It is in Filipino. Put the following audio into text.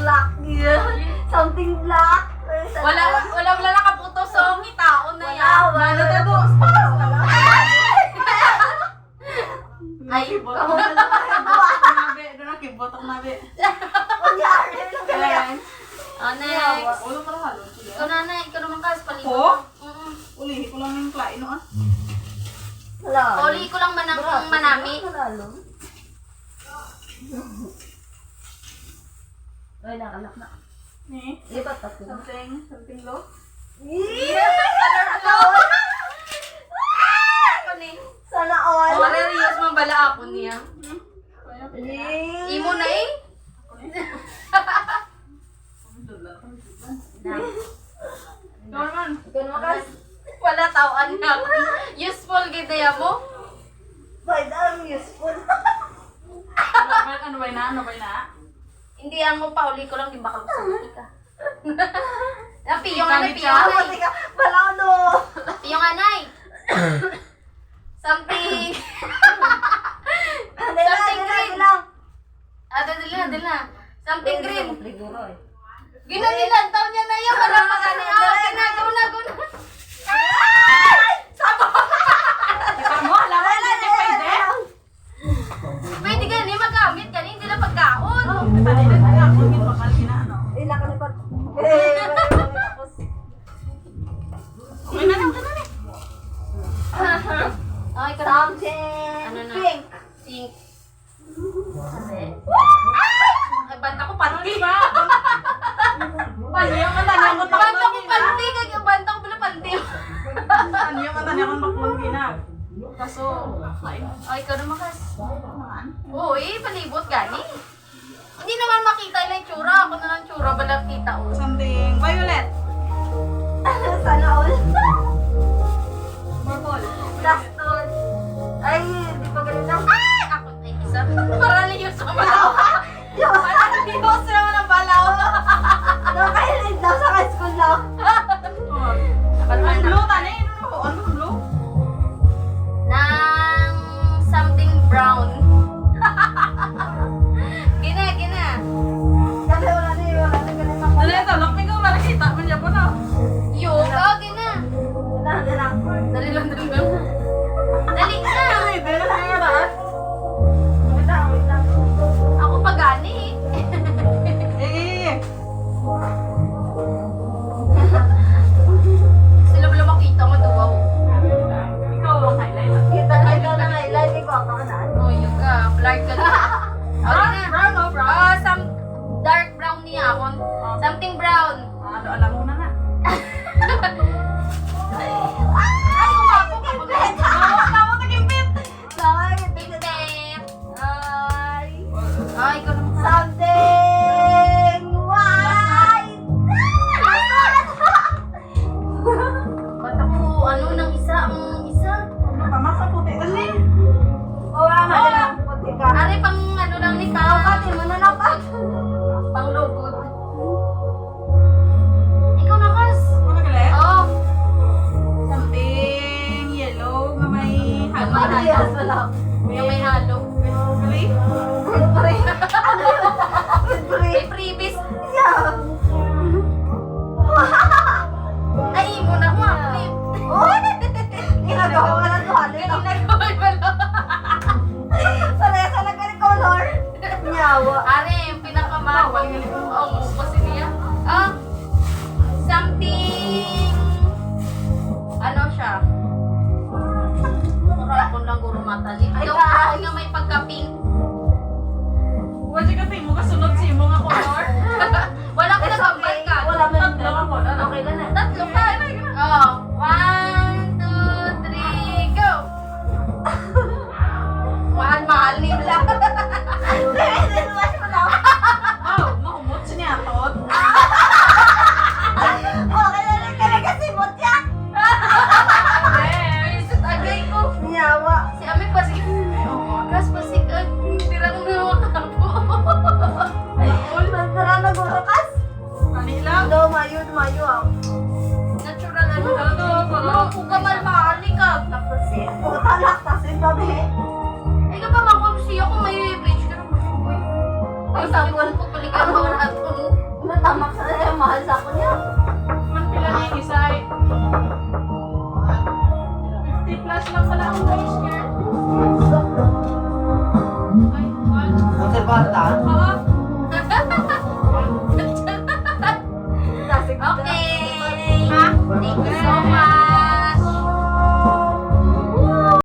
black. Something black. Wala nakaputo songi, tao na yan. Wala. Ay, Kamu na naman. Nabe, doon na kibotok nabe. Kunyari. Ayan. O, next. Ulo para halo. Ikaw nanay, ikaw naman kas, palibot. Ko? Mm-mm. Ulihin ko lang yung klain no ah. Wala. Uli ko lang manami. Ay, nakalak na. Ni, Lipat ako. something low. Ako ni. Sana all. Maririos man bala ako niya. Imo na eh. Norman. Ikaw naman kas. Wala tawaan na ako. Useful gidaya mo. By the useful. Ano ba na? Hindi ang mo pa, uli ko lang, di ba kalusang ka. Napiyong Gamit anay, siya? piyong anay. Balado. Piyong anay. Something. Dali lang. Dali na. Something green. Siguro eh. Ginanilan, taon niya na yun. Wala pa gani. Ginagaw na. Kita mo, alam mo, hindi pwede. Pwede gani, magamit gani. Hindi na pagkaon. Palitan na ako, hindi bakal ano. Ilan ka lipat. Tapos. Okay na. Okay, ka na. Something. Ano na? Pink. Pink. Ay, banta ko panty. Ano yung mata niya akong Banta ko panty. Banta ko pala panty. Ano yung mata niya akong makmangkina. Kaso, lain. Ay, ikaw naman kas. Naman. Uy, palibot gani. Hindi naman makita yung tsura. Ako na lang tsura. Balang kita oh. Something violet. Sana all. Purple. Last one. Ay, di pa ganun lang. Ay! Ako na isa. Paraliyos ang balaw. Paraliyos naman ang balaw. Nakakailid daw sa high school lang. Ang blue, tani. Ano blue? Nang something brown. Gina. Kasi wala na ganun lang. Dali ito, lakming ko, malakita mo niya po na. Yung, gina. Wala na lang. Dali lang. Dali na. Ay, dali na nga ba? Wait lang. Ako pa gani. Eh, Sila wala makita mo duwaw. ikaw ang highlight. Kita na highlight. Ikaw ang kanan. Oh, yung ka. Blurred ka na. Brown, no, brown. Some dark brown niya ako. Something brown. Ano, alam mo na na. Ay, umapok ako. Tama na kimpit. Tintet. Ay. Ay, ikaw naman. Something white. Ba't ako, ano, ng isa, ang isa? Pamas sa puti kasi. Wala na lang. Puti ka. Ari, pang ano lang ni pa. Pati mo na napat. Pang lugod. Ikaw na, Kas. Ano galit? Oo. Something yellow na may halo. Parehas wala. Yung may halo. Really? Pre. Ano yun? Pre. May freebies. Yeah. Ay, muna mo, flip. Oh! Ginagawa ka lang tuhalin. Ginagawa pala. Parehas lang ka ng color. Nyawa. Ari, yung pinakamahal. Ang kasi niya. Something... Ano siya? Rapon lang guro mata. Ikaw nga may pagka-pink. Wala ka tingin mo kasunod si mo nga color. Wala ko na kapal ka. Wala man. Tatlo ka po. Okay na na. Tatlo ka. Oh, 1, 2, 3, go! Mahal nila. Then, watch mo lang. Oh, mahumot siya niya. Tot. Okay na lang ka na kasi mutya. Isot agay ko. Nyawa. Si Ami pasig. Kas pasig. Tirang na makapo. Max na yung mahal sa ako niya. Man pila na yung isa eh. 50 plus lang pala ang price